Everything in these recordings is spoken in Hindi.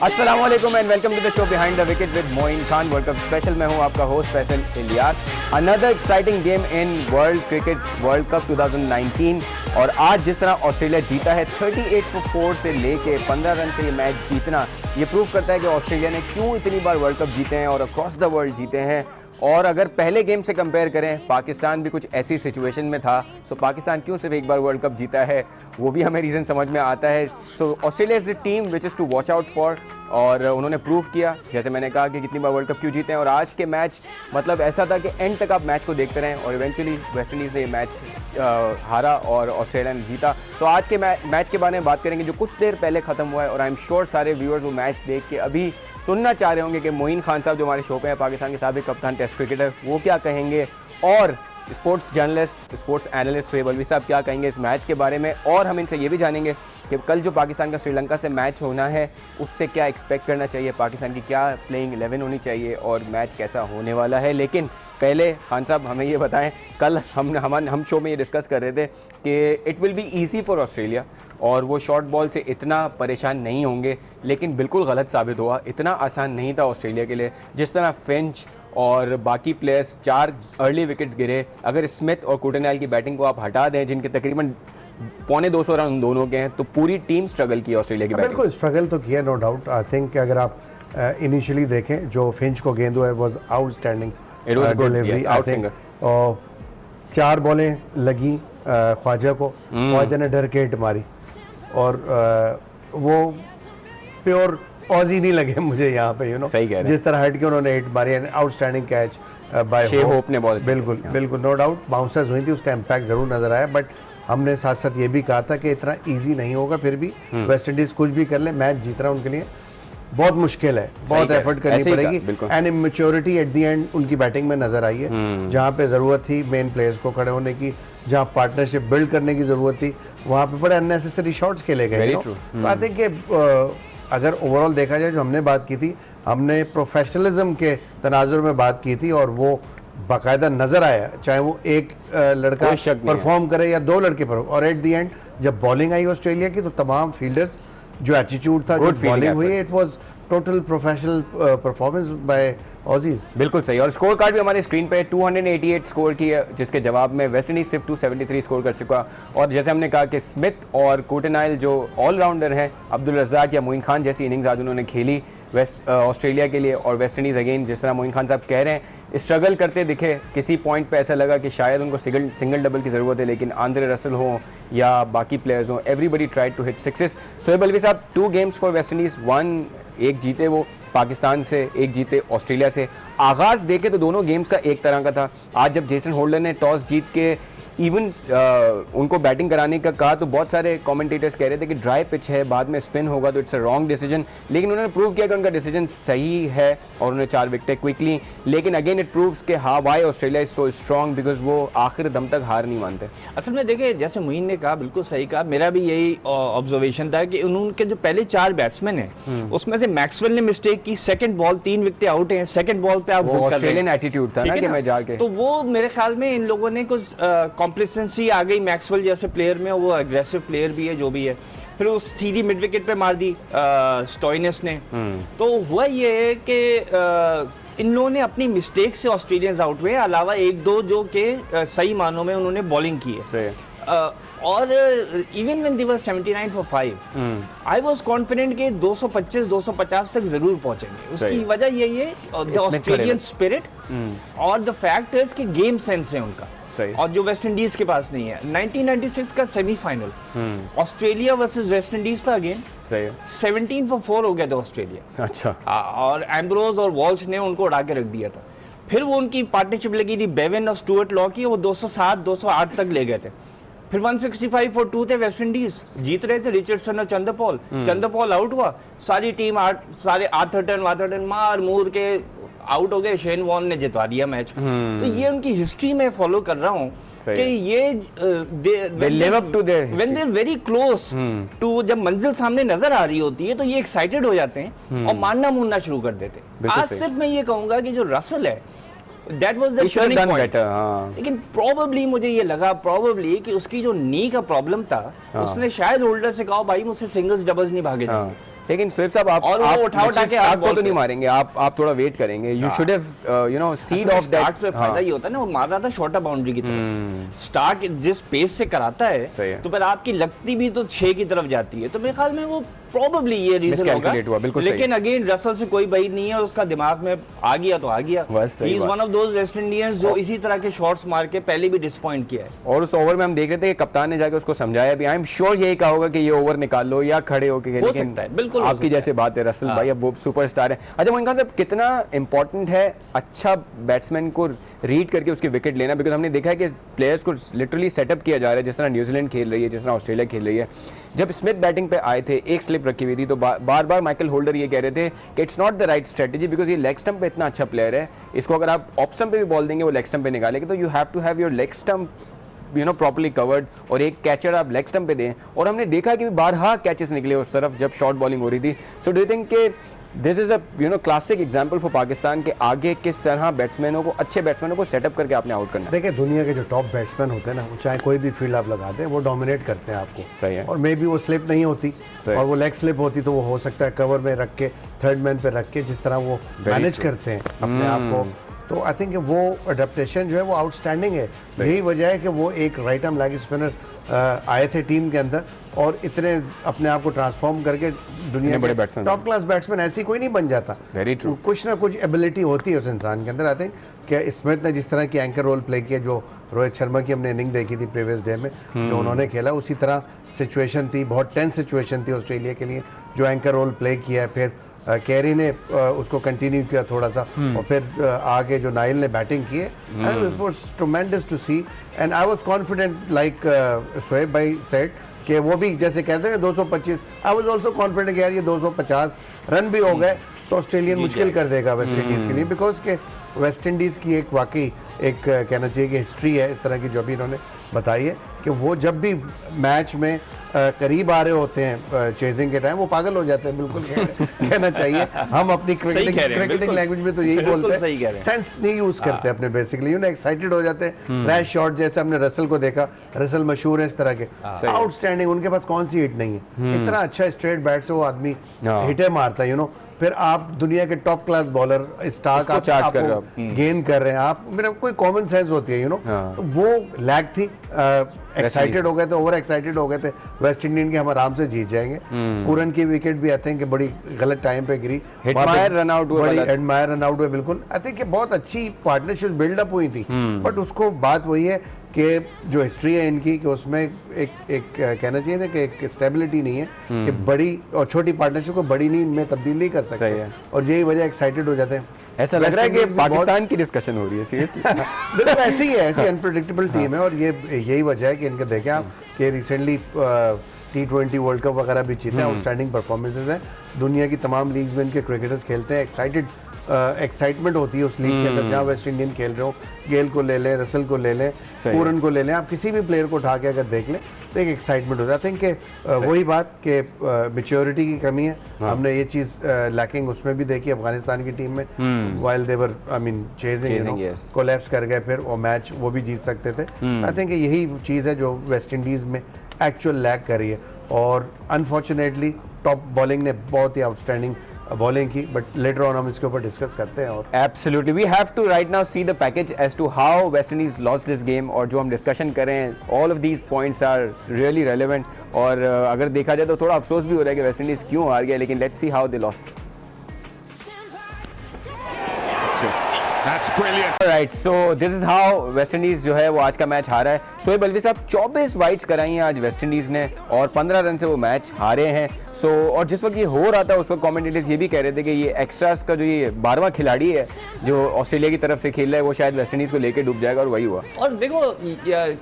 अस्सलाम वालेकुम and welcome to the show behind the wicket with Moin Khan. World cup special में हूं आपका host Faisal Ilyas. Another exciting game in world cricket world cup 2019 और आज जिस तरह ऑस्ट्रेलिया जीता है 38 for 4 से लेके 15 रन से ये मैच जीतना, ये प्रूव करता है कि ऑस्ट्रेलिया ने क्यों इतनी बार वर्ल्ड कप जीते हैं और अक्रॉस द वर्ल्ड जीते हैं। और अगर पहले गेम से कंपेयर करें, पाकिस्तान भी कुछ ऐसी सिचुएशन में था, तो पाकिस्तान क्यों सिर्फ एक बार वर्ल्ड कप जीता है वो भी हमें रीज़न समझ में आता है। So Australia is the team which is to watch out for, और उन्होंने प्रूव किया, जैसे मैंने कहा कि कितनी बार वर्ल्ड कप क्यों जीते हैं। और आज के मैच मतलब ऐसा था कि एंड तक आप मैच को देखते रहें और इवेंचुअली वेस्ट इंडीज़ ने मैच हारा और ऑस्ट्रेलिया ने जीता। तो आज के मैच के बारे में बात करेंगे जो कुछ देर पहले ख़त्म हुआ है, और आई एम श्योर सारे व्यूअर्स वो मैच देख के अभी सुनना चाह रहे होंगे कि मोइन खान साहब जो हमारे शो पे हैं, पाकिस्तान के साबिक कप्तान टेस्ट क्रिकेटर, वो क्या कहेंगे, और sports journalist sports analyst Shoaib Alvi साहब क्या कहेंगे इस मैच के बारे में। और हम इनसे ये भी जानेंगे कि कल जो पाकिस्तान का श्रीलंका से मैच होना है उससे क्या एक्सपेक्ट करना चाहिए, पाकिस्तान की क्या प्लेइंग 11 होनी चाहिए और मैच कैसा होने वाला है। लेकिन पहले खान साहब हमें ये बताएं, कल हम शो में ये डिस्कस कर रहे थे कि it will be easy for Australia और वो शॉर्ट बॉल से इतना परेशान नहीं होंगे, लेकिन बिल्कुल गलत साबित हुआ। इतना आसान नहीं था ऑस्ट्रेलिया के लिए। जिस तरह फिंच और बाकी प्लेयर्स 4 अर्ली विकेट्स गिरे, अगर स्मिथ और कोटेनैल की बैटिंग को आप हटा दें जिनके तकरीबन 250 रन दोनों के हैं, तो पूरी टीम स्ट्रगल की ऑस्ट्रेलिया की बैटिंग। बिल्कुल स्ट्रगल तो किया, नो डाउट। आई थिंक अगर आप इनिशियली देखें जो फिंच को गेंद हुआ है was outstanding delivery. I think 4 बॉलें लगी ख्वाजा को, ख्वाजा ने डर के हिट मारी और वो प्योर ऑजी नहीं लगे मुझे यहाँ पे, सही कह रहे हैं। जिस तरह हट के उन्होंने हिट मारी, आउटस्टैंडिंग कैच बाय होप ने बॉल। बिल्कुल बिल्कुल नो डाउट बाउंसर्स हुई थी, उसका इम्पैक्ट जरूर नजर आया, बट हमने साथ साथ ये भी कहा था कि इतना इजी नहीं होगा। फिर भी वेस्ट इंडीज कुछ भी कर ले, मैच जीतना उनके लिए बहुत मुश्किल है, बहुत एफर्ट करनी पड़ेगी। And immaturity at the and उनकी बैटिंग में नजर आई है। जहाँ पे जरूरत थी मेन प्लेयर्स को खड़े होने की, जहाँ पार्टनरशिप बिल्ड करने की जरूरत थी, वहाँ पे बड़े अननेसेसरी शॉट्स खेले गए। तो आई थिंक अगर ओवरऑल देखा जाए, जो हमने बात की थी, हमने प्रोफेशनलिज्म के तनाजुर में बात की थी और वो बाकायदा नजर आया, चाहे वो एक लड़का परफॉर्म करे या 2 लड़के परफॉर्म। और एट दी एंड जब बॉलिंग आई ऑस्ट्रेलिया की, तो तमाम फील्डर्स जो एटीट्यूड था, जो बॉलिंग हुई, it was total professional performance by Aussies. बिल्कुल सही। और स्कोर कार्ड भी हमारे स्क्रीन पे 288 स्कोर की है, जिसके जवाब में वेस्ट इंडीज सिर्फ 273 स्कोर कर चुका। और जैसे हमने कहा कि स्मिथ और कोटेनैल जो ऑलराउंडर हैं, अब्दुल रज़ाक या मोइन खान जैसी इनिंग्स आज उन्होंने खेली ऑस्ट्रेलिया के लिए। और वेस्ट इंडीज़ अगेन, जिस तरह मोइन खान साहब कह रहे हैं, स्ट्रगल करते दिखे। किसी पॉइंट पे ऐसा लगा कि शायद उनको सिंगल डबल की ज़रूरत है, लेकिन आंद्रे रसल हो या बाकी प्लेयर्स हों, everybody tried to hit sixes. Shoaib Alvi साहब, 2 गेम्स फॉर वेस्ट इंडीज़, 1 जीते वो पाकिस्तान से, 1 जीते ऑस्ट्रेलिया से। आगाज़ देखे तो दोनों गेम्स का एक तरह का था। आज जब जेसन होल्डर ने टॉस जीत के इवन उनको बैटिंग कराने का कहा, तो बहुत सारे कमेंटेटर्स कह रहे थे कि ड्राई पिच है, बाद में स्पिन होगा, तो इट्स अ रॉन्ग डिसीजन। लेकिन उन्होंने प्रूव किया कि उनका डिसीजन सही है और उन्होंने 4 विकेटें क्विकली। लेकिन अगेन इट प्रूव्स कि हाँ, why Australia is so strong, because वो आखिर दम तक हार नहीं मानते। असल में देखिए, जैसे मोइन ने कहा, बिल्कुल सही कहा, मेरा भी यही ऑब्जर्वेशन था कि उनके जो पहले 4 बैट्समैन हैं उसमें से मैक्सवेल ने मिस्टेक की, सेकंड बॉल 3 विकेटें आउट हैं, सेकंड बॉल पे आप ऑस्ट्रेलियन एटीट्यूड था ना कि मैं जाके, तो वो मेरे ख्याल में इन लोगों ने कुछ कॉम्प्लेसेंसी आ गई मैक्सवेल जैसे प्लेयर में, वो एग्रेसिव प्लेयर भी है जो भी है। फिर उस सीधी मिड विकेट पे मार दी स्टोइनिस ने। तो हुआ ये है कि इन लोगों ने अपनी मिस्टेक से ऑस्ट्रेलियंस आउट हुए, अलावा 1-2 जो के सही मानों में उन्होंने बॉलिंग की है। और even when they were 79 for 5, I was confident कि 225-250 तक जरूर पहुंचेंगे। उसकी वजह यही है द ऑस्ट्रेलियन स्पिरिट और द फैक्ट इज कि गेम सेंस है उनका, और जो वेस्ट इंडीज के पास नहीं है। 1996 का semifinal Australia versus West Indies था, अगेन 17 for 4 हो गया था ऑस्ट्रेलिया। अच्छा। और एम्ब्रोज और वॉल्श ने उनको उड़ा के रख दिया था। फिर वो उनकी पार्टनरशिप लगी थी बेवन और स्टुअर्ट लॉ की, वो 207-208 तक ले गए थे। फिर 165 for 2 थे, वेस्ट इंडीज जीत रहे थे, रिचर्डसन और चंद्रपॉल आउट हुआ, सारी टीम सारे आर्थरटन मार मूर के आउट हो गए, शेन वॉर्न ने जितवा दिया मैच। तो ये उनकी हिस्ट्री में फॉलो कर रहा हूँ कि ये live up to their when they are very close to, जब मंजिल सामने नजर आ रही होती है तो ये एक्साइटेड हो जाते हैं और मानना मुनना शुरू कर देते हैं। आज सिर्फ मैं ये कहूंगा कि जो रसल है, that was the turning point. लेकिन probably मुझे ये लगा probably कि उसकी जो नी का प्रॉब्लम था, उसने शायद होल्डर से कहा भाई मुझसे सिंगल्स डबल्स नहीं भागे। लेकिन शोएब साहब आप और वो आप उठा के स्टार्क को तो नहीं मारेंगे, आप थोड़ा वेट करेंगे, you should have you know seed of that. पे फायदा ये होता है ना, वो मार रहा था शॉर्टर बाउंड्री की तरफ, स्टार्क जिस पेस से कराता है तो फिर आपकी लगती भी तो 6 की तरफ जाती है, तो मेरे ख्याल में वो प्रोबेबली ये रीजन होगा। लेकिन अगेन रसल से कोई बईद नहीं है, उसका दिमाग में आ गया तो आ गया। He is one of those West Indians जो इसी तरह के शॉट्स मार के पहले भी डिसअपॉइंट किया है। और उस ओवर में हम देख रहे थे कि कप्तान ने जाके उसको समझाया भी, आई एम श्योर यही कहा होगा कि ये ओवर निकाल लो या खड़े होके खेलो, लेकिन बिल्कुल आपकी जैसे बात है रसल भाई, अब वो सुपरस्टार है। अच्छा मोइन खान साहब, कितना इंपॉर्टेंट है अच्छा बैट्समैन को रीड करके उसकी विकेट लेना, बिकॉज हमने देखा है कि प्लेयर्स को लिटरली सेटअप किया जा रहा है, जिस तरह न्यूजीलैंड खेल रही है, जिस तरह ऑस्ट्रेलिया खेल रही है। जब स्मिथ बैटिंग पे आए थे, एक स्लिप रखी हुई थी, तो बार बार माइकल होल्डर ये कह रहे थे कि it's not the right strategy, because ये लेग स्टंप पे इतना अच्छा प्लेयर है, इसको अगर आप ऑफ स्टंप पे भी बॉल देंगे वो लेग स्टंप पे निकालेंगे, तो you have to have your leg stump you know properly covered, और एक कैचर आप लेग स्टंप पे दें। और हमने देखा कि बारहा कैचेस निकले उस तरफ जब शॉर्ट बॉलिंग हो रही थी। सो डू यू थिंक कि this is a you know classic example for Pakistan के आगे किस तरह बैट्समैनों को, अच्छे बैट्समैनों को सेटअप करके आपने आउट करना है? देखिए दुनिया के जो टॉप बैट्समैन होते हैं ना, वो चाहे कोई भी फील्ड आप लगा दें, वो डोमिनेट करते हैं आपको। सही है। और मे बी वो स्लिप नहीं होती, और वो लेग स्लिप होती तो वो हो सकता है कवर में रख के, थर्ड मैन पे रख के, जिस तरह वो मैनेज करते हैं अपने आप को, तो आई थिंक वो अडेप्टेशन जो है वो आउटस्टैंडिंग है। यही वजह है कि वो एक राइट आर्म लेग स्पिनर आए थे टीम के अंदर, और इतने अपने आप को ट्रांसफॉर्म करके दुनिया के टॉप क्लास बैट्समैन ऐसी कोई नहीं बन जाता। Very true. कुछ ना कुछ एबिलिटी होती है उस इंसान के अंदर। आई थिंक कि स्मिथ ने जिस तरह की एंकर रोल प्ले किया, जो रोहित शर्मा की हमने इनिंग देखी थी प्रीवियस डे में, जो उन्होंने खेला, उसी तरह सिचुएशन थी, बहुत टेंस सिचुएशन थी ऑस्ट्रेलिया के लिए, जो एंकर रोल प्ले किया है। फिर कैरी ने उसको कंटिन्यू किया थोड़ा सा, और फिर आगे जो नाइल ने बैटिंग की है, it was tremendous to see, and I was confident like Shoaib भाई सेड कि वो भी जैसे कहते हैं 225, आई वाज आल्सो कॉन्फिडेंट कि यार ये 250 रन भी हो गए तो ऑस्ट्रेलियन मुश्किल कर देगा वेस्ट इंडीज़ के लिए, बिकॉज के वेस्ट इंडीज़ की एक वाकई एक कहना चाहिए कि हिस्ट्री है इस तरह की जो भी इन्होंने बताई है, कि वो जब भी मैच में करीब आ रहे होते हैं चेजिंग के टाइम, वो पागल हो जाते हैं, बिल्कुल कहना चाहिए। हम अपनी क्रिकेटिंग लैंग्वेज में तो यही बोलते हैं, सेंस नहीं यूज करते अपने, बेसिकली यू नो एक्साइटेड हो जाते हैं। रैश शॉट जैसे हमने रसल को देखा, रसल मशहूर है इस तरह के, आउटस्टैंडिंग, उनके पास कौन सी हिट नहीं है, इतना अच्छा स्ट्रेट बैट से वो आदमी हिटें मारता है, यू नो। फिर आप दुनिया के टॉप क्लास बॉलर स्टार्क आप गेन कर रहे हैं, आप मेरा कोई कॉमन सेंस होती है, यू नो। तो वो लैग थी, एक्साइटेड हो गए थे, ओवर एक्साइटेड हो गए थे वेस्ट इंडीज के, हम आराम से जीत जाएंगे। पूरन की विकेट भी आई थिंक बड़ी गलत टाइम पे गिरी, एडमायर रन आउट हुए बिल्कुल। आई थिंक बहुत अच्छी पार्टनरशिप बिल्डअप हुई थी, बट उसको बात वही है कि जो हिस्ट्री है इनकी, कि उसमें एक कहना चाहिए ना कि एक स्टेबिलिटी नहीं है, कि बड़ी और छोटी पार्टनरशिप को बड़ी नींद में तब्दील नहीं कर सकते, और यही वजह एक्साइटेड हो जाते हैं। ऐसा लग रहा है कि पाकिस्तान की डिस्कशन हो रही है सीरियसली। बिल्कुल ऐसी ही है, ऐसी अनप्रेडिक्टेबल टीम है, और ये यही वजह है कि इनके देखें आप कि रिसेंटली T20 वर्ल्ड कप वगैरह भी जीते, आउटस्टैंडिंग परफॉर्मेंसेस हैं। दुनिया की तमाम लीग्स में इनके क्रिकेटर्स खेलते हैं, एक्साइटमेंट होती है उस लीग के अंदर जहाँ वेस्ट इंडियन खेल रहे हो। गेल को ले लें, रसल को ले लें, पूरन को ले लें, आप किसी भी प्लेयर को उठा के अगर देख लें तो एक एक्साइटमेंट होता है। आई थिंक वही बात कि मैच्योरिटी की कमी है, हमने ये चीज़ लैकिंग उसमें भी देखी अफगानिस्तान की टीम में, while their I mean chasing collapse कर गए फिर, और मैच वो भी जीत सकते थे। आई थिंक यही चीज़ है जो वेस्ट इंडीज़ में एक्चुअल लैक कर रही है, और अनफॉर्चुनेटली टॉप बॉलिंग ने बहुत ही आउटस्टैंडिंग बॉलिंग की, बट लेटर ऑन हम इसके ऊपर डिस्कस करते हैं। और absolutely we have to right now see the package as to how West Indies lost this game, और जो हम डिस्कशन कर रहे हैं all of these points are really relevant, और अगर देखा जाए तो थोड़ा अफसोस भी हो रहा है कि वेस्ट इंडीज क्यों हार गया, लेकिन let's see how they lost. That's brilliant. Right, so this is how West Indies जो है वो आज का मैच हारा है। शोएब अलवी साहब 24 वाइड्स कराई हैं आज वेस्ट इंडीज ने, और 15 रन से वो मैच हारे हैं। और जिस वक्त ये हो रहा था उस वक्त कमेंटेटर्स ये भी कह रहे थे कि ये एक्स्ट्रास का जो ये 12वां खिलाड़ी है जो ऑस्ट्रेलिया की तरफ से खेल रहा है, वो शायद वेस्ट इंडीज को लेके डूब जाएगा, और वही हुआ। और देखो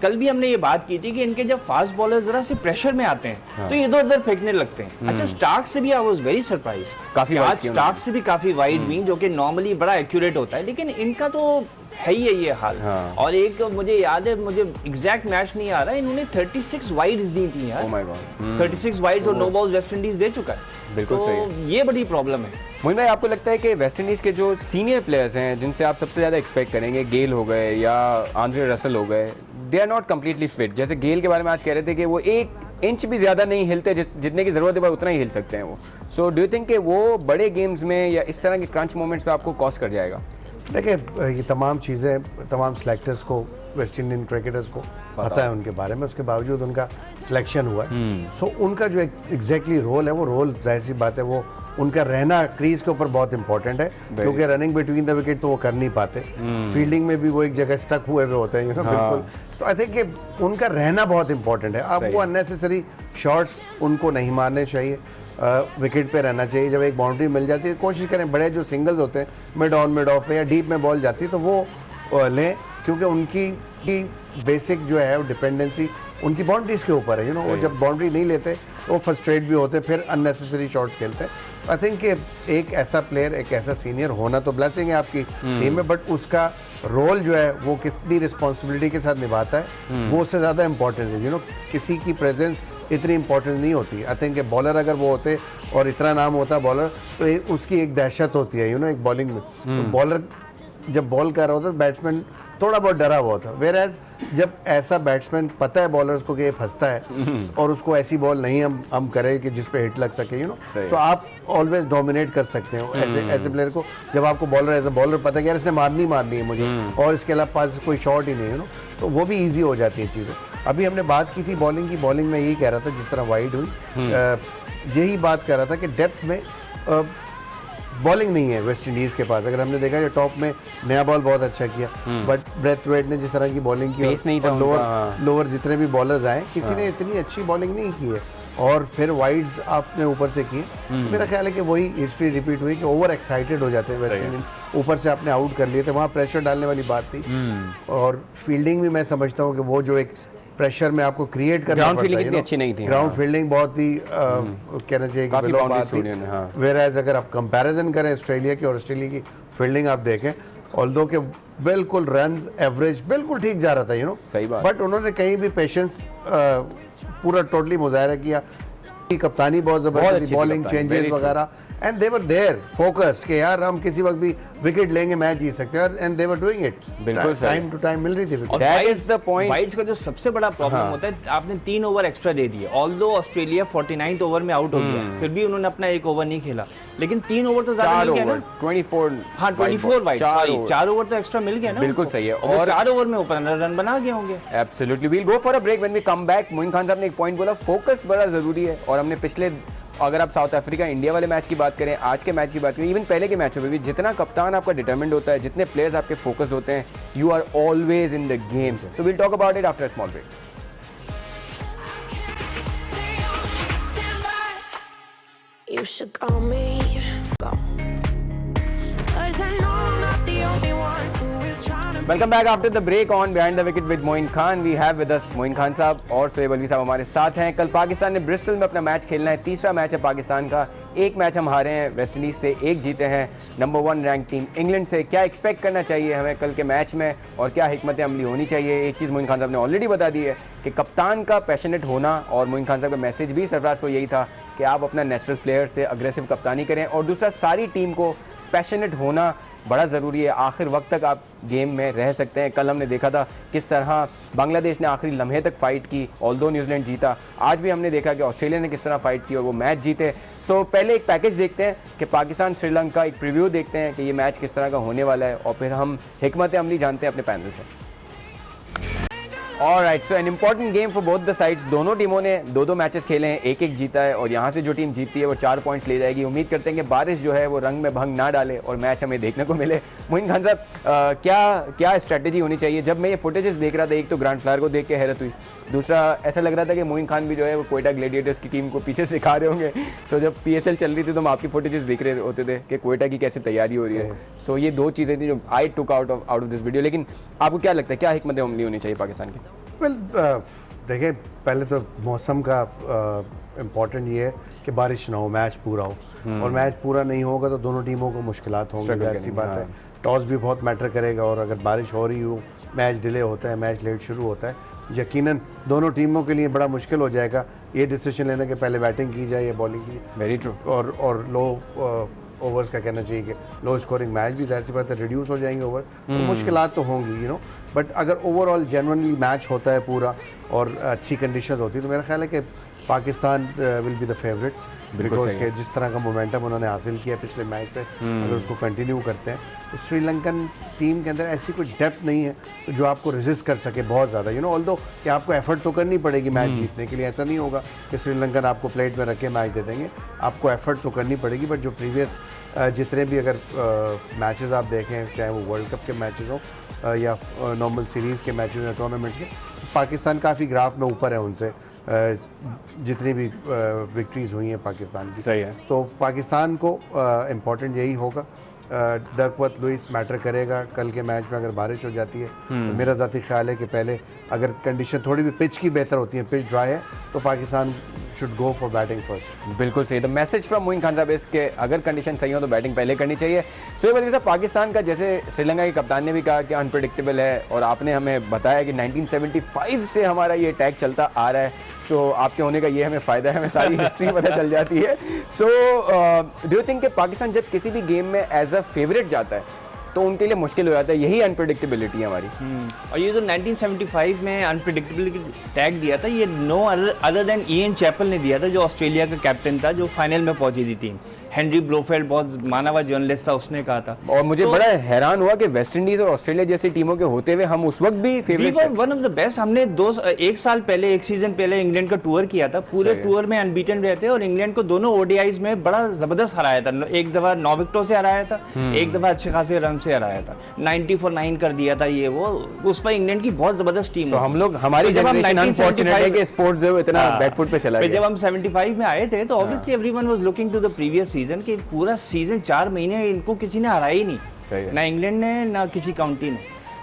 कल भी हमने ये बात की थी कि इनके जब फास्ट बॉलर जरा से प्रेशर में आते हैं तो इधर उधर फेंकने लगते हैं। अच्छा, स्टार्क से भी आई वाज वेरी सरप्राइज, काफी आज स्टार्क से भी काफी वाइड हुई, जो कि नॉर्मली बड़ा एक्यूरेट होता है, लेकिन इनका तो है ही है ये हाल। और एक मुझे याद है, मुझे एग्जैक्ट मैच नहीं आ रहा, इन्होंने 36 वाइड्स दी थी यार। ओह माय गॉड, 36 वाइड्स और नो बॉल्स वेस्ट इंडीज दे चुका है। बिल्कुल सही है, ये बड़ी प्रॉब्लम है। मोइन भाई, आपको लगता है कि वेस्ट इंडीज के जो सीनियर प्लेयर्स हैं जिनसे आप सबसे ज्यादा एक्सपेक्ट करेंगे, गेल हो गए या आंद्रे रसल हो गए, they are not completely fit? जैसे गेल के बारे में आज कह रहे थे कि वो एक इंच भी ज़्यादा नहीं हिलते, जितने की ज़रूरत है बस उतना ही हिल सकते हैं वो। सो डू यू थिंक कि वो बड़े गेम्स में या इस तरह के क्रंच मोमेंट्स पे आपको कॉस्ट कर जाएगा? देखिए ये तमाम चीज़ें तमाम सेलेक्टर्स को, वेस्ट इंडियन क्रिकेटर्स को पता है उनके बारे में, उसके बावजूद उनका सिलेक्शन हुआ है। सो उनका जो एग्जैक्टली रोल है, वो रोल जाहिर सी बात है वो उनका रहना क्रीज के ऊपर बहुत इंपॉर्टेंट है, क्योंकि रनिंग बिटवीन द विकेट तो वो कर नहीं पाते, फील्डिंग में भी वो एक जगह स्टक हुए होते हैं, बिल्कुल। तो आई थिंक कि उनका रहना बहुत इंपॉर्टेंट है। अब वो अननेसेसरी शॉट्स उनको नहीं मारने चाहिए, विकेट पे रहना चाहिए। जब एक बाउंड्री मिल जाती है कोशिश करें बड़े जो सिंगल्स होते हैं मिड ऑन मिड ऑफ में या डीप में बॉल जाती है तो वो लें, क्योंकि उनकी बेसिक जो है डिपेंडेंसी उनकी बाउंड्रीज के ऊपर है। वो जब बाउंड्री नहीं लेते तो वो फ्रस्ट्रेट भी होते, फिर अननेसेसरी शॉट्स खेलते हैं। आई थिंक कि एक ऐसा प्लेयर, एक ऐसा सीनियर होना तो ब्लेसिंग है आपकी टीम में, बट उसका रोल जो है वो कितनी रिस्पॉन्सिबिलिटी के साथ निभाता है वो उससे ज़्यादा इंपॉर्टेंट है। किसी की प्रेजेंस इतनी इंपॉर्टेंट नहीं होती। आई थिंक बॉलर अगर वो होते और इतना नाम होता बॉलर तो उसकी एक दहशत होती है एक बॉलिंग में। तो बॉलर जब बॉल कर रहा होता है बैट्समैन थोड़ा बहुत डरा हुआ होता है, वेयर एज जब ऐसा बैट्समैन पता है बॉलर्स को कि ये फंसता है और उसको ऐसी बॉल नहीं हम करें कि जिस पे हिट लग सके, तो आप ऑलवेज डोमिनेट कर सकते हो ऐसे प्लेयर को। जब आपको बॉलर एज ए बॉलर पता है कि यार इसने मारनी है मुझे और इसके अलावा पास कोई शॉट ही नहीं है, तो वो भी ईजी हो जाती है चीज़ें। अभी हमने बात की थी बॉलिंग की, बॉलिंग में यही कह रहा था जिस तरह वाइड हुई, यही बात कर रहा था कि डेप्थ में बॉलिंग नहीं है वेस्ट इंडीज़ के पास। अगर हमने देखा जो टॉप में नया बॉल बहुत अच्छा किया, बट ब्रेथवेट ने जिस तरह की बॉलिंग की और लोअर जितने भी बॉलर्स आए किसी ने इतनी अच्छी बॉलिंग नहीं की है, और फिर वाइड्स आपने ऊपर से किए। तो मेरा ख्याल है कि वही हिस्ट्री रिपीट हुई कि ओवर एक्साइटेड हो जाते हैं वेस्ट इंडीज, ऊपर से आपने आउट कर लिए थे, वहाँ प्रेशर डालने वाली बात थी। और फील्डिंग भी मैं समझता हूँ कि वो जो एक प्रेशर में आपको क्रिएट करना ग्राउंड फील्डिंग इतनी अच्छी नहीं थी। ग्राउंड फील्डिंग बहुत ही कहना चाहिए कि बिलो बात थी। वेयरएज अगर आप कंपैरिजन करें ऑस्ट्रेलिया की और ऑस्ट्रेलिया की फील्डिंग आप देखें, ऑल्दो के बिल्कुल रन्स एवरेज बिल्कुल ठीक जा रहा था सही बात। बट उन्होंने कहीं भी पेशेंस पूरा टोटली मुजाहरा किया। कप्तानी बहुत जबरदस्त, बॉलिंग चेंजेस वगैरह, and they were there focused कि यार हम किसी वक्त भी विकेट लेंगे, मैच जीत सकते हैं, and they were doing it. बिल्कुल टाइम टू टाइम मिल रही थी wicket. That is the point. Wides का जो सबसे बड़ा प्रॉब्लम होता है, आपने 3 ओवर एक्स्ट्रा दे दिए। ऑल्दो ऑस्ट्रेलिया 49th ओवर में आउट हो गया, फिर भी उन्होंने अपना 1 ओवर नहीं खेला, लेकिन 3 ओवर तो ज्यादा मिल गया ना। 24 वाइड, 4 ओवर तो एक्स्ट्रा मिल गया ना। बिल्कुल सही है, और 4 ओवर में 15 रन बना गए होंगे। Absolutely. We'll go for a break, when we come back. Moin Khan साहब ने एक पॉइंट बोला, फोकस बड़ा जरूरी है। और हमने पिछले, अगर आप साउथ अफ्रीका इंडिया वाले मैच की बात करें, आज के मैच की बात करें, इवन पहले के मैचों में भी, जितना कप्तान आपका डिटरमिन्ड होता है, जितने प्लेयर्स आपके फोकस होते हैं, you are always in the game. So we'll talk about it after a small break. You should call me, go. 'Cause I know I'm not the only one who is trying to. Welcome back after the break on behind the wicket with Moin Khan. We have with us Moin Khan साहब और शोएब अलवी साहब हमारे साथ हैं। कल पाकिस्तान ने ब्रिस्टल में अपना मैच खेलना है, तीसरा मैच है पाकिस्तान का। एक मैच हम हारे हैं वेस्ट इंडीज से, एक जीते हैं नंबर 1 रैंक टीम इंग्लैंड से। क्या एक्सपेक्ट करना चाहिए हमें कल के मैच में और क्या हिकमत अमली होनी चाहिए? एक चीज़ मोइन खान साहब ने ऑलरेडी बता दी है कि कप्तान का पैशनेट होना, और मोइन खान साहब का मैसेज भी सरफराज को यही था कि आप अपना नेचुरल प्लेयर से अग्रेसिव कप्तानी करें, और दूसरा सारी टीम को पैशनेट होना बड़ा ज़रूरी है। आखिर वक्त तक आप गेम में रह सकते हैं। कल हमने देखा था किस तरह बांग्लादेश ने आखिरी लम्हे तक फाइट की, ऑल्दो न्यूजीलैंड जीता। आज भी हमने देखा कि ऑस्ट्रेलिया ने किस तरह फाइट की और वो मैच जीते। सो पहले एक पैकेज देखते हैं कि पाकिस्तान श्रीलंका, एक प्रीव्यू देखते हैं कि ये मैच किस तरह का होने वाला है, और फिर हम हिकमत अमली जानते हैं अपने पैनल से। Alright, so an important game for both the sides. दोनों टीमों ने 2-2 मैचेस खेले हैं, 1-1 जीता है, और यहाँ से जो टीम जीतती है वो 4 पॉइंट्स ले जाएगी। उम्मीद करते हैं कि बारिश जो है वो रंग में भंग ना डाले और मैच हमें देखने को मिले। मोइन खान साहब, क्या स्ट्रेटेजी होनी चाहिए? जब मैं ये फुटेजेस देख रहा था, एक तो ग्रैंड फ्लायर को देख के हैरत हुई, दूसरा ऐसा लग रहा था कि मोइन खान भी जो है वो कोयटा ग्लेडिएटर्स की टीम को पीछे सिखा रहे होंगे। सो जब PSL चल रही थी तो हम आपकी फुटेजेस देख रहे होते थे कि कोयटा की कैसे तैयारी हो रही है। सो ये 2 चीज़ें थी जो I took out of this video. लेकिन आपको क्या लगता है, क्या हिकमत अमली होनी चाहिए पाकिस्तान की? वेल देखिए, पहले तो मौसम का इम्पोर्टेंट ये है कि बारिश ना हो, मैच पूरा हो, और मैच पूरा नहीं होगा तो दोनों टीमों को मुश्किलात होंगी, जाहिर सी बात है। टॉस भी बहुत मैटर करेगा, और अगर बारिश हो रही हो, मैच डिले होता है, मैच लेट शुरू होता है, यकीनन दोनों टीमों के लिए बड़ा मुश्किल हो जाएगा ये डिसीजन लेने के पहले बैटिंग की जाए या बॉलिंग की। Very true. और लो ओवर्स का कहना चाहिए कि लो स्कोरिंग मैच भी जाहिर सी बात है रिड्यूस हो जाएंगे ओवर, तो मुश्किलात तो होंगी बट अगर ओवरऑल जेन्युइनली मैच होता है पूरा और अच्छी कंडीशन होती है तो मेरा ख्याल है कि Pakistan will be the favourites बिल्कुल बिकॉज सही है। के जिस तरह का मोमेंटम उन्होंने हासिल किया पिछले मैच से, अगर उसको कंटिन्यू करते हैं तो श्रीलंकन टीम के अंदर ऐसी कोई डेप्थ नहीं है तो जो आपको रेजिस्ट कर सके बहुत ज़्यादा, यू नो, ऑल्दो कि आपको एफर्ट तो करनी पड़ेगी मैच जीतने के लिए। ऐसा नहीं होगा कि श्रीलंकन आपको प्लेट में रख के मैच दे देंगे, आपको एफर्ट तो करनी पड़ेगी। बट जो प्रीवियस जितने भी अगर मैचेस आप देखें, चाहे वो वर्ल्ड कप के मैचेस हो या नॉर्मल सीरीज़ के मैचेस या टूर्नामेंट्स के, पाकिस्तान काफ़ी ग्राफ में ऊपर है उनसे, जितनी भी विक्ट्रीज हुई हैं पाकिस्तान की। सही है। तो पाकिस्तान को इम्पोर्टेंट यही होगा। डकवर्थ लुइस मैटर करेगा कल के मैच में। अगर बारिश हो जाती है तो मेरा ज़ाती ख्याल है कि पहले अगर कंडीशन थोड़ी भी पिच की बेहतर होती है, पिच ड्राई है, तो Pakistan should go for batting first. बिल्कुल सही। तो मैसेज फ्रॉम मोइन खान साहब इस के अगर कंडीशन सही हो तो बैटिंग पहले करनी चाहिए। सो ये साहब, पाकिस्तान का जैसे श्रीलंका के कप्तान ने भी कहा कि अनप्रेडिक्टेबल है, और आपने हमें बताया कि 1975 से हमारा ये टैग चलता आ रहा है। सो आपके होने का ये हमें फ़ायदा है, हमें सारी हिस्ट्री पता चल जाती है। सो डू यू थिंक कि पाकिस्तान जब किसी भी गेम में एज अ फेवरेट जाता है तो उनके लिए मुश्किल हो जाता है, यही अनप्रेडिक्टेबिलिटी है हमारी। और ये जो 1975 में अनप्रेडिक्टेबिलिटी टैग दिया था, ये no other than Ian Chappell ने दिया था, जो ऑस्ट्रेलिया का कैप्टन था, जो फाइनल में पहुंची थी टीम। हेनरी ब्लोफेल्ड बहुत माना हुआ जर्नलिस्ट था, उसने कहा था। और मुझे बड़ा हैरान हुआ कि वेस्ट इंडीज और ऑस्ट्रेलिया जैसी टीमों के होते हुए हम उस वक्त भी फेवरेट थे। One of the best. हमने एक साल पहले, एक सीजन पहले इंग्लैंड का टूर किया था, पूरे टूर में अनबीटन रहे थे और इंग्लैंड को दोनों ओडीआईज में बड़ा जबरदस्त हराया था। एक दफा 9 विकेटों से हराया था, एक दफा अच्छे खासे रन से हराया था, 90 for 9 कर दिया था ये वो। उस पर इंग्लैंड की बहुत जबरदस्त टीम। तो हम लोग, हमारी जनरेशन अनफॉर्चुनेट है कि स्पोर्ट्स जो इतना बैकफुट पे चला गया। जब हम 75 में आए थे तो obviously everyone was looking to the previous season, कि पूरा सीजन 4 महीने इनको किसी ने हराया ही नहीं, ना इंग्लैंड ने ना किसी काउंटी ने।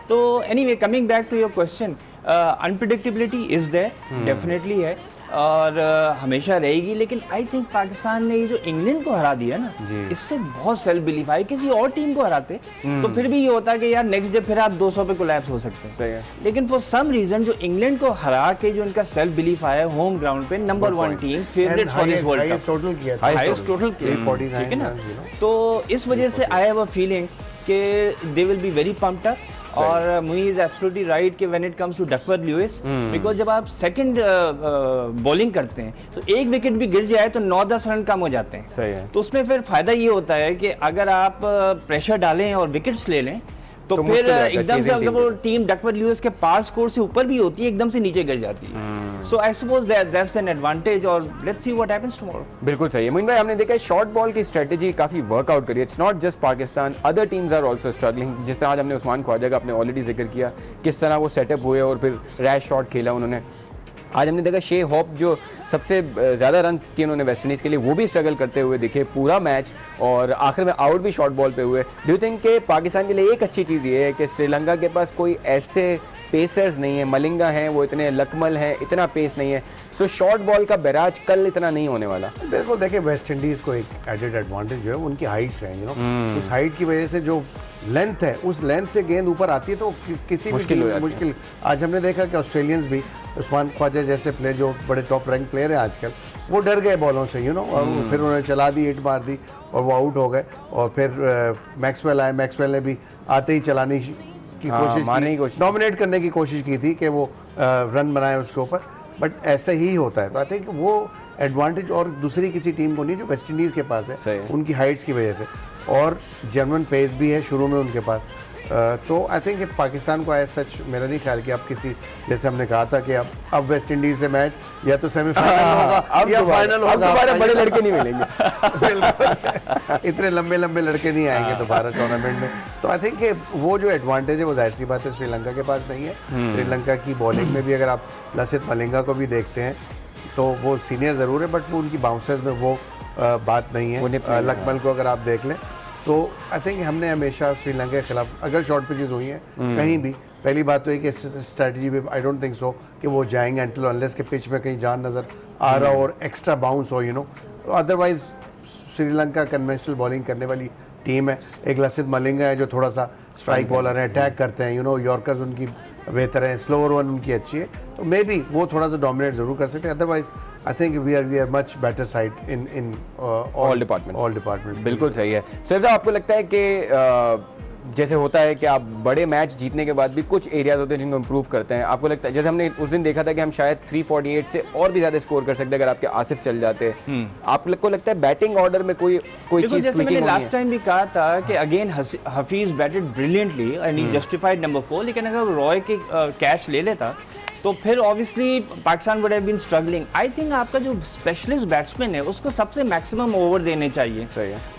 तो anyway, coming back to your question, unpredictability is there, definitely है, और हमेशा रहेगी। लेकिन आई थिंक पाकिस्तान ने ये जो इंग्लैंड को हरा दिया ना, इससे बहुत सेल्फ बिलीफ आई। किसी और टीम को हराते तो फिर भी ये होता कि यार नेक्स्ट डे फिर आप 200 पे कोलैप्स हो सकते हैं। लेकिन फॉर सम रीजन जो इंग्लैंड को हरा के जो इनका सेल्फ बिलीफ आया होम ग्राउंड पे, number 1 team, favourite for this world cup, total किया, हाईएस्ट टोटल किया, ठीक है ना। तो इस वजह से आई हैव अ फीलिंग कि they will be very pumped up. और मुई इज एब्सोल्युटली राइट कि when it comes to Duckworth Lewis, because जब आप सेकंड बॉलिंग करते हैं तो एक विकेट भी गिर जाए तो 9-10 रन कम हो जाते हैं। सही है। तो उसमें फिर फायदा ये होता है कि अगर आप प्रेशर डालें और विकेट्स ले लें तो फिर मुश्किल है, एकदम से चीज़ें अगर वो टीम डकवर्थ लुइस के पार स्कोर से ऊपर भी होती है, एकदम से नीचे गिर जाती है। So I suppose that's an advantage, और let's see what happens tomorrow. बिल्कुल सही है मोइन भाई, हमने देखा है शॉर्ट बॉल की स्ट्रेटेजी काफी वर्कआउट करी है। It's not just Pakistan, other teams are also struggling. जिस तरह आज हमने उस्मान ख्वाजा का अपने ऑलरेडी जिक्र किया, किस तरह वो सेटअप हुए और फिर रैश शॉट खेला उन्होंने। आज हमने देखा शे होप जो सबसे ज़्यादा रन किए उन्होंने वेस्ट इंडीज़ के लिए, वो भी स्ट्रगल करते हुए दिखे पूरा मैच, और आखिर में आउट भी शॉर्ट बॉल पे हुए। डू यू थिंक कि पाकिस्तान के लिए एक अच्छी चीज़ ये है कि श्रीलंका के पास कोई ऐसे पेसर्स नहीं है, मलिंगा हैं, वो इतने लकमल हैं, इतना पेस नहीं है, सो शॉर्ट बॉल का बैराज कल इतना नहीं होने वाला। बिल्कुल, देखिए वेस्ट इंडीज़ को एक एडेड एडवांटेज जो है उनकी हाइट्स हैं, यू नो, उस हाइट की वजह से जो लेंथ है, उस लेंथ से गेंद ऊपर आती है तो किसी भी मुश्किल। आज हमने देखा कि ऑस्ट्रेलियंस भी, उस्मान ख्वाजा जैसे प्लेयर जो बड़े टॉप रैंक प्लेयर हैं आजकल, वो डर गए बॉलों से, यू नो, और फिर उन्होंने चला दी, हिट मार दी और वो आउट हो गए। और फिर मैक्सवेल आए, मैक्सवेल ने भी आते ही चलाने की कोशिश की, डोमिनेट करने की कोशिश की थी कि वो रन बनाए उसके ऊपर, बट ऐसे ही होता है। तो आई थिंक वो एडवांटेज और दूसरी किसी टीम को नहीं जो वेस्ट इंडीज़ के पास है, उनकी हाइट्स की वजह से, और जेन्युइन पेस भी है शुरू में उनके पास। तो आई थिंक पाकिस्तान को एज सच मेरा नहीं ख्याल कि अब किसी, जैसे हमने कहा था कि अब वेस्ट इंडीज से मैच या तो सेमीफाइनल होगा या फाइनल होगा, दोबारा बड़े लड़के नहीं मिलेंगे। बिल्कुल, इतने लंबे लंबे लड़के नहीं आएंगे दोबारा टूर्नामेंट में। तो आई थिंक वो जो एडवांटेज है वो जाहिर सी बात है श्रीलंका के पास नहीं है। श्रीलंका की बॉलिंग में भी अगर आप लसित मलिंगा को भी देखते हैं तो वो सीनियर ज़रूर है, बट वो उनकी बाउंसर्स में वो बात नहीं है। लकमल को अगर आप देख लें तो आई थिंक हमने हमेशा श्रीलंका के खिलाफ अगर शॉर्ट पिचेस हुई हैं कहीं भी, पहली बात तो है कि स्ट्रैटेजी में आई डोंट थिंक सो कि वो जाएंगे अनटिल अनलेस के पिच में कहीं जान नज़र आ रहा हो और एक्स्ट्रा बाउंस हो, you know. Otherwise Sri Lanka conventional bowling करने वाली टीम है। एक लसित मलिंगा है जो थोड़ा सा स्ट्राइक बॉलर है, अटैक करते हैं, यू नो, यॉर्कर्स उनकी बेहतर हैं, स्लोअर वन उनकी अच्छी है, तो मे बी वो थोड़ा सा डोमिनेट जरूर कर सकते हैं। Otherwise I think we are much better side in all department. Department. बिल्कुल सही है। सर, आपको लगता है कि जैसे होता है कि आप बड़े मैच जीतने के बाद भी कुछ एरियाज होते हैं जिनको इम्प्रूव करते हैं, आपको लगता है जैसे हमने उस दिन देखा था कि हम शायद 348 से और भी ज़्यादा स्कोर कर सकते अगर आपके आसिफ चल जाते, आपको लगता है बैटिंग ऑर्डर में कोई चीज़ जैसे मैंने लास्ट टाइम भी कहा था कि again Hafeez batted brilliantly and he justified number 4, लेकिन अगर रॉय के कैच ले लेता तो फिर obviously Pakistan would have been struggling. I think आपका जो स्पेशलिस्ट बैट्समैन है उसको सबसे मैक्सिमम ओवर देने चाहिए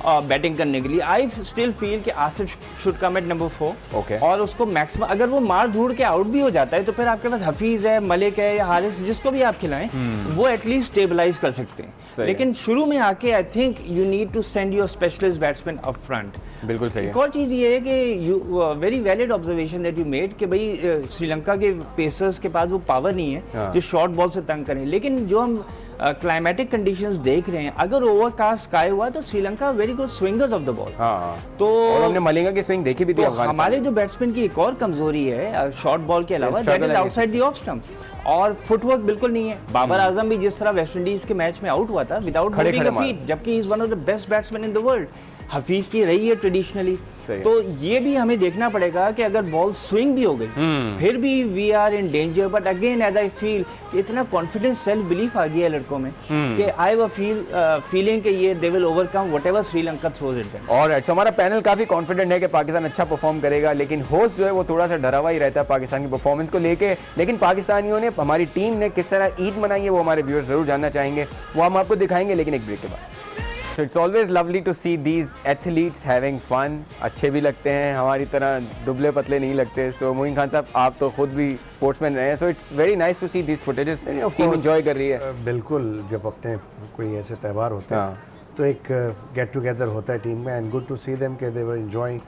बैटिंग करने के लिए। आई स्टिल फील कि Asif should come at number 4 Okay. और उसको मैक्सिमम, अगर वो मार धूड़ के आउट भी हो जाता है तो फिर आपके पास हफीज है, मलिक है या हारिस, जिसको भी आप खिलाएं वो एटलीस्ट स्टेबलाइज कर सकते हैं। लेकिन शुरू में आके I think you need to send your specialist batsman up front. बिल्कुल सही है। एक और चीज़ ये है कि very valid observation that you made कि भाई श्रीलंका के पेसर्स के पास वो पावर नहीं है जो शॉर्ट बॉल से तंग करें, लेकिन जो हम क्लाइमेटिक कंडीशंस देख रहे हैं, अगर ओवरकास्ट स्काई हुआ तो Sri Lanka very good Swingers of the ball. तो और हमने मलिंगा की स्विंग देखी भी थी। तो हमारे जो बैट्समैन की एक और कमजोरी है शॉर्ट बॉल के अलावा, that is outside the off stump, और फुटवर्क बिल्कुल नहीं है। बाबर आजम भी जिस तरह वेस्ट इंडीज के मैच में आउट हुआ था विदाउट मूविंग अ फीट, जबकि ही is one of the best batsman in the world. Hafeez की रही है ट्रेडिशनली, तो ये भी हमें देखना पड़ेगा कि अगर बॉल स्विंग भी हो गई फिर भी we are in danger. But again as I feel इतना कॉन्फिडेंस, सेल्फ बिलीफ आ गया है लड़कों में कि आई वो फीलिंग कि ये they will overcome whatever Sri Lanka throws it them. और हमारा पैनल काफी कॉन्फिडेंट है कि पाकिस्तान अच्छा परफॉर्म करेगा, लेकिन होस्ट जो है वो थोड़ा सा डरा हुआ ही रहता है पाकिस्तान की परफॉर्मेंस को लेके। लेकिन पाकिस्तानियों ने, हमारी टीम ने किस तरह ईद मनाई है वो हमारे व्यूअर्स जरूर जानना चाहेंगे, वो हम आपको दिखाएंगे लेकिन एक ब्रेक के बाद। So it's always lovely to see these athletes having fun. अच्छे भी लगते हैं, हमारी तरह दुबले पतले नहीं लगते। So मोइन खान साहब, आप तो खुद भी स्पोर्ट्समैन रहे हैं, so it's very nice to see these footages. Team enjoy कर रही है। बिल्कुल, जब अपने कोई ऐसे त्यौहार होते हैं तो एक गेट टुगेदर होता है टीम में, and good to see them कि they were enjoying,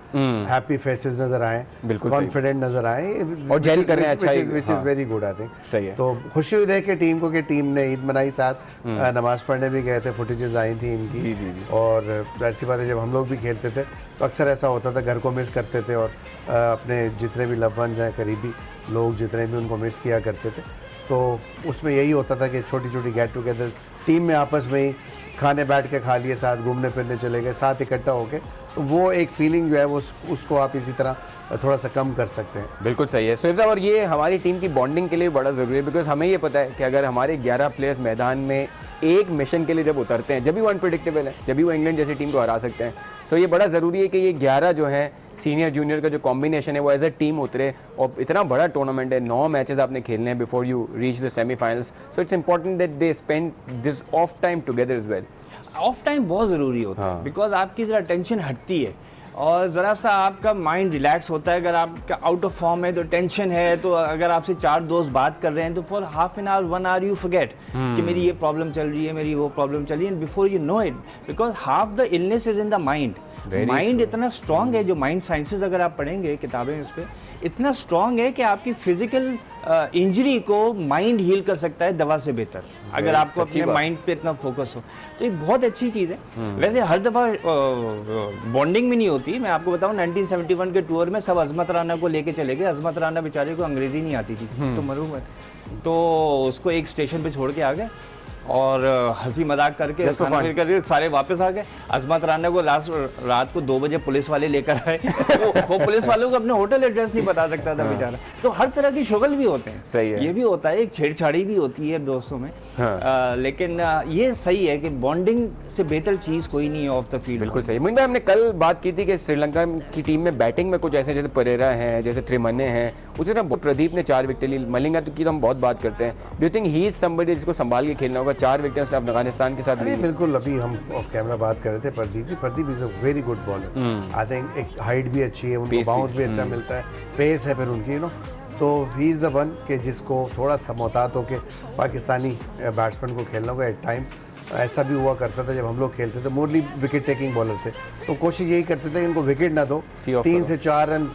happy faces नजर आए, कॉन्फिडेंट नजर आए और जेल कर रहे हैं, अच्छा, which is very good I think. सही है। तो खुशी हुई देख के टीम को कि टीम ने ईद मनाई, साथ नमाज पढ़ने भी गए थे, फुटेजेस आई थी इनकी। और वैसी बात है, जब हम लोग भी खेलते थे तो अक्सर ऐसा होता था, घर को मिस करते थे और अपने जितने भी लव वंस हैं, करीबी लोग जितने भी, उनको मिस किया करते थे। तो उसमें यही होता था कि छोटी छोटी गेट टुगेदर टीम में आपस में ही, खाने बैठ के खा लिए, साथ घूमने फिरने चले गए, साथ इकट्ठा होके, तो वो एक फीलिंग जो है वो उसको आप इसी तरह थोड़ा सा कम कर सकते हैं। बिल्कुल सही है सुहेब साहब, और ये हमारी टीम की बॉन्डिंग के लिए बड़ा ज़रूरी है, बिकॉज हमें ये पता है कि अगर हमारे 11 प्लेयर्स मैदान में एक मिशन के लिए जब उतरते हैं, जब भी वो अनप्रेडिक्टेबल है, जब भी वो इंग्लैंड जैसी टीम को हरा सकते हैं, सो ये बड़ा ज़रूरी है कि ये 11 जो हैं सीनियर जूनियर का जो कॉम्बिनेशन है वो एज अ टीम उतरे। और इतना बड़ा टूर्नामेंट है, 9 मैचेस आपने खेलने हैं before you reach the semifinals, so it's important that they spend this off time together as well. Off time बहुत ज़रूरी होता है, बिकॉज आपकी ज़रा टेंशन हटती है और ज़रा सा आपका माइंड रिलैक्स होता है। अगर आपका आउट ऑफ फॉर्म है तो टेंशन है, तो अगर आपसे 4 दोस्त बात कर रहे हैं तो for half an hour 1 hour you forget कि मेरी ये प्रॉब्लम चल रही है, मेरी वो प्रॉब्लम चल रही है, and before you know it, because half the illness is in the mind. Mind इतना स्ट्रॉन्ग है, जो माइंड साइंसेज अगर आप पढ़ेंगे किताबें उस पर, इतना स्ट्रॉन्ग है कि आपकी फिजिकल इंजरी को माइंड हील कर सकता है दवा से बेहतर, अगर आपको अपने माइंड पे इतना फोकस हो। तो ये बहुत अच्छी चीज़ है। वैसे हर दफ़ा बॉन्डिंग में नहीं होती। मैं आपको बताऊं 1971 के टूर में सब अजमत राना को लेके चले गए। अजमत राना बेचारे को अंग्रेजी नहीं आती थी, तो मरूम है, तो उसको एक स्टेशन पे छोड़ के आ गए और हंसी मजाक करके सारे वापस आ गए। अजमत राना को लास्ट रात को 2 बजे पुलिस वाले लेकर आए। वो पुलिस वालों को अपने होटल एड्रेस नहीं बता सकता था बेचारा। तो हर तरह की शुगल भी होते हैं, सही है, ये भी होता है, एक छेड़छाड़ी भी होती है दोस्तों में। लेकिन ये सही है कि बॉन्डिंग से बेहतर चीज़ कोई नहीं है ऑफ द फील्ड। बिल्कुल सही। मोइन भाई, हमने कल बात की थी कि श्रीलंका की टीम में बैटिंग में कुछ ऐसे जैसे परेरा हैं, जैसे त्रिमन्ने हैं, उसे ना प्रदीप ने 4 विकेट ली, मलिंगा की तो हम बहुत बात करते हैं। Do you think he is somebody जिसको संभाल के खेलना होगा? 4 विकेट उसने अफगानिस्तान के साथ ली। बिल्कुल, अभी हम ऑफ कैमरा बात कर रहे थे Pradeep is a very good bowler. I think एक हाइट भी अच्छी है, उनको बाउंस भी अच्छा मिलता है, पेस है फिर उनकी, तो ही इज़ द वन कि जिसको थोड़ा सा मोहतात हो के पाकिस्तानी बैट्समैन को खेलना होगा। एट टाइम ऐसा भी हुआ करता था जब हम लोग खेलते थे, मोरली विकेट टेकिंग बॉलर थे, तो कोशिश यही करते थे कि इनको विकेट ना दो, 3 से 4 रन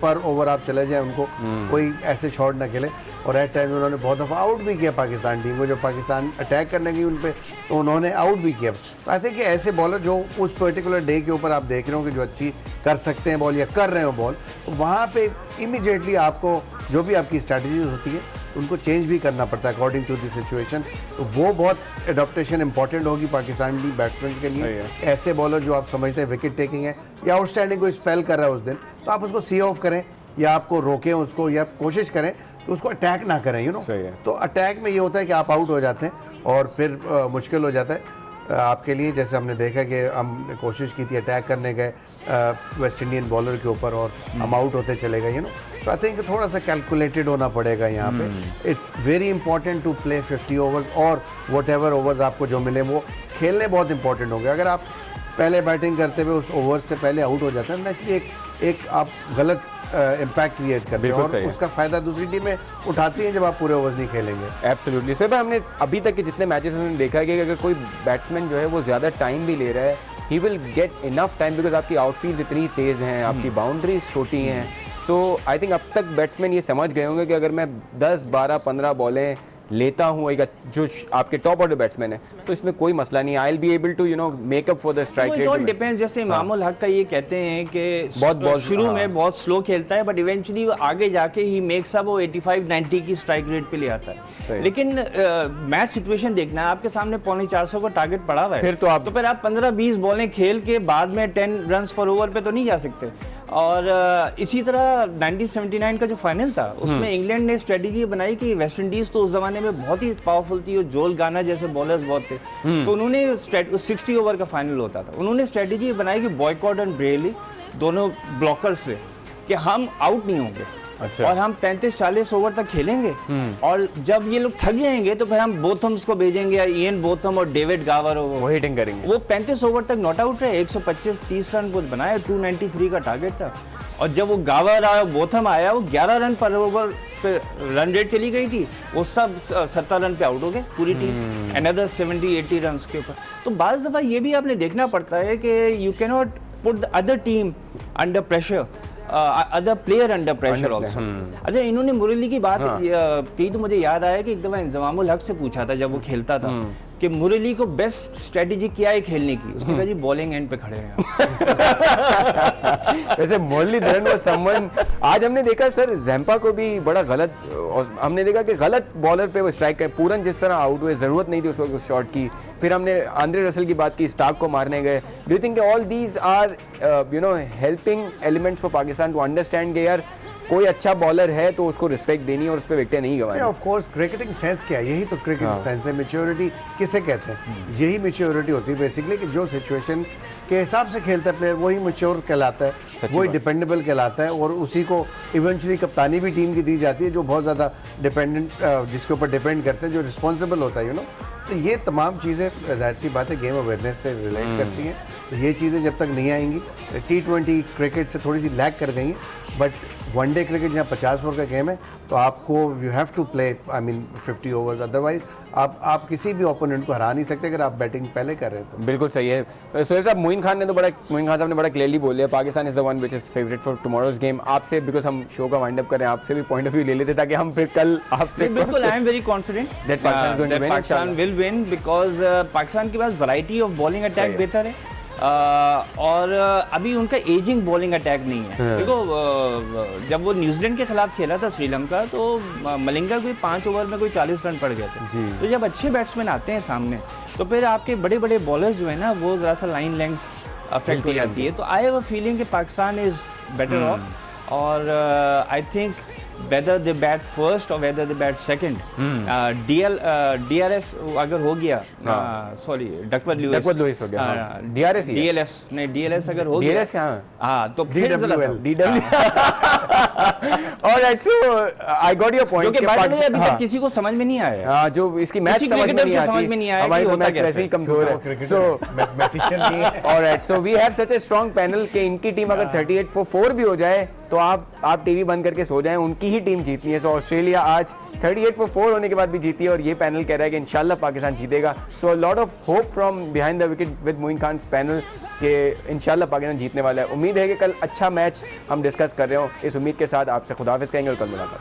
पर ओवर आप चले जाए, उनको कोई ऐसे शॉट ना खेले। और एट टाइम उन्होंने बहुत दफ़ा आउट भी किया पाकिस्तान टीम को, जब पाकिस्तान अटैक करने गई उन पर तो उन्होंने आउट भी किया। तो आई थिंक ऐसे बॉलर जो उस पर्टिकुलर डे के ऊपर आप देख रहे हो कि जो अच्छी कर सकते हैं बॉल या कर रहे हो बॉल, तो वहाँ पे इमीडिएटली आपको जो भी आपकी स्ट्रैटेजी होती है उनको चेंज भी करना पड़ता है अकॉर्डिंग टू द सिचुएशन। तो वो बहुत एडॉप्टेशन इंपॉर्टेंट होगी पाकिस्तानी बैट्समैन के लिए। ऐसे बॉलर जो आप समझते हैं विकेट टेकिंग है या आउटस्टैंडिंग कोई स्पेल कर रहा है उस दिन, तो आप उसको सी ऑफ करें या आपको रोकें उसको या कोशिश करें तो उसको अटैक ना करें, यू नो। तो अटैक में ये होता है कि आप आउट हो जाते हैं और फिर मुश्किल हो जाता है आपके लिए। जैसे हमने देखा कि हमने कोशिश की थी, अटैक करने गए वेस्ट इंडियन बॉलर के ऊपर और हम आउट होते चले गए, यू नो। तो आई थिंक थोड़ा सा कैलकुलेटेड होना पड़ेगा यहाँ पे। It's very important to play 50 overs और वट एवर ओवर्स आपको जो मिले वो खेलने बहुत इंपॉर्टेंट होंगे। अगर आप पहले बैटिंग करते हुए उस ओवर से पहले आउट हो जाते हैं नेचुरली एक आप गलत इम्पैक्ट क्रिएट करते हैं और उसका फायदा दूसरी टीमें उठाती हैं जब आप पूरे ओवर्स नहीं खेलेंगे। एब्सोल्युटली सर, हमने अभी तक के जितने मैचेस में देखा है कि अगर कोई बैट्समैन जो है वो ज़्यादा टाइम भी ले रहा है, he will get enough time because आपकी आउटफील्ड इतनी तेज़ हैं, आपकी बाउंड्रीज छोटी हैं। सो आई थिंक अब तक बैट्समैन ये समझ गए होंगे कि अगर मैं 10, 12, 15 बॉलें लेता हूँ एक जो आपके टॉप ऑर्डर बैट्समैन है तो इसमें कोई मसला नहीं, I will be able to make up for the strike rate. It all depends, जैसे इमामुल हक का ये कहते हैं कि बहुत शुरू में बहुत स्लो खेलता है बट इवेंचुअली आगे जाके ही मेक्स अप, वो 85-90 की स्ट्राइक रेट पे ले आता है। लेकिन मैच सिचुएशन देखना है, आपके सामने 450 का टारगेट पड़ा हुआ है, फिर आप 15-20 बॉलें खेल के बाद में 10 रन पर ओवर पे तो नहीं जा सकते। और इसी तरह 1979 का जो फाइनल था उसमें इंग्लैंड ने स्ट्रेटेजी बनाई कि वेस्ट इंडीज तो उस जमाने में बहुत ही पावरफुल थी और जोल गाना जैसे बॉलर्स बहुत थे, तो उन्होंने 60 ओवर का फाइनल होता था, उन्होंने स्ट्रेटेजी बनाई कि बॉयकॉट एंड ब्रेली दोनों ब्लॉकर्स से कि हम आउट नहीं होंगे। अच्छा। और हम 35-40 ओवर तक खेलेंगे और जब ये लोग थक जाएंगे तो फिर हम बोथम्स को भेजेंगे, या इयन बोथम और डेविड गावर वो हिटिंग करेंगे। वो 35 ओवर तक नॉट आउट रहे, 125-30 रन को बनाया, 293 का टारगेट था। और जब वो गावर आया, बोथम आया, वो 11 रन पर ओवर पे रन रेट चली गई थी, वो सब 70 रन पे आउट हो गए पूरी टीम, अनदर 70-80 रन के ऊपर। तो बाज़ दफ़ा ये भी आपने देखना पड़ता है कि you can not put the other team under pressure, other player under pressure also. अच्छा, इन्होंने मुरली की बात की तो मुझे याद आया कि एक दफा इंजमामुल हक से पूछा था जब वो खेलता था कि मुरली को बेस्ट स्ट्रेटेजी क्या है खेलने की, उसने कहा जी बॉलिंग एंड पे खड़े हैं। वैसे मुरली धरन वो समवन, आज हमने देखा सर जैम्पा को भी बड़ा गलत, हमने देखा कि गलत बॉलर पे वो स्ट्राइक है, पूरन जिस तरह आउट हुए, जरूरत नहीं थी उस वक्त उस शॉट की। फिर हमने आंद्रे रसल की बात की, स्टार्क को मारने गए। Do you think all these are helping elements for Pakistan to understand कि यार कोई अच्छा बॉलर है तो उसको रिस्पेक्ट देनी और उस पर विकेटें नहीं गंवानी? ऑफ कोर्स क्रिकेटिंग सेंस क्या है, यही तो क्रिकेट सेंस है। मैच्योरिटी किसे कहते हैं, यही मैच्योरिटी होती है बेसिकली कि जो सिचुएशन के हिसाब से खेलता है प्लेयर वही मैच्योर कहलाता है, वही डिपेंडेबल कहलाता है और उसी को इवेंचुअली कप्तानी भी टीम की दी जाती है जो बहुत ज़्यादा डिपेंडेंट, जिसके ऊपर डिपेंड करते हैं, जो रिस्पॉन्सिबल होता है, यू नो। तो ये तमाम चीज़ें जाहिर सी बात है गेम अवेयरनेस से रिलेट करती हैं। तो ये चीज़ें जब तक नहीं आएंगी, T20 क्रिकेट से थोड़ी सी लैग कर गई हैं, बट वनडे क्रिकेट जहाँ 50 ओवर का गेम है तो आपको you have to play 50 overs, otherwise आप किसी भी ओपोनेंट को हरा नहीं सकते अगर आप बैटिंग पहले कर रहे हैं तो। बिल्कुल सही है सोहेल साहब। मोइन खान साहब ने बड़ा क्लियरली बोल दिया, Pakistan is the one which is favourite for tomorrow's game. आपसे बिकॉज हम शो का वाइंड अप कर रहे हैं, आपसे भी पॉइंट ऑफ व्यू ले लेते ताकि हम फिर कल आपसे। बिल्कुल, I am very confident that Pakistan will win because Pakistan के पास वैरायटी ऑफ बॉलिंग अटैक बेहतर है और अभी उनका एजिंग बॉलिंग अटैक नहीं है। देखो जब वो न्यूजीलैंड के खिलाफ खेला था श्रीलंका तो मलिंगा कोई 5 ओवर में कोई 40 रन पड़ गए थे। तो जब अच्छे बैट्समैन आते हैं सामने तो फिर आपके बड़े बड़े बॉलर्स जो है ना वो जरा सा लाइन लेंथ अफेक्ट हो जाती है। तो आई हैव अ फीलिंग कि पाकिस्तान इज बेटर ऑफ और I think whether they bat first or whether they bat second, DRS अगर हो गया, सॉरी डकवर्थ लुइस हो गया, DLS अगर हो गया, तो फिर Alright, so I got your point. क्योंकि अभी तक किसी को समझ में नहीं आया, जो इसकी मैच समझ में नहीं आया, हमारी मैच वैसे ही कमजोर है। So मैथमेटिशियन नहीं है। Alright, so we have such a strong panel कि इनकी टीम अगर 38 for 4 भी हो जाए तो आप टीवी बंद करके सो जाएं, उनकी ही टीम जीतनी है। सो ऑस्ट्रेलिया आज 38 for 4 होने के बाद भी जीती है और ये पैनल कह रहा है कि इंशाल्लाह पाकिस्तान जीतेगा। So lot of hope from behind the wicket with Moin Khan panel कि इंशाल्लाह पाकिस्तान जीतने वाला है। उम्मीद है कि कल अच्छा मैच हम डिस्कस कर रहे हो। इस उम्मीद के साथ आपसे खुदाफिज कहेंगे और कल मुलाकात।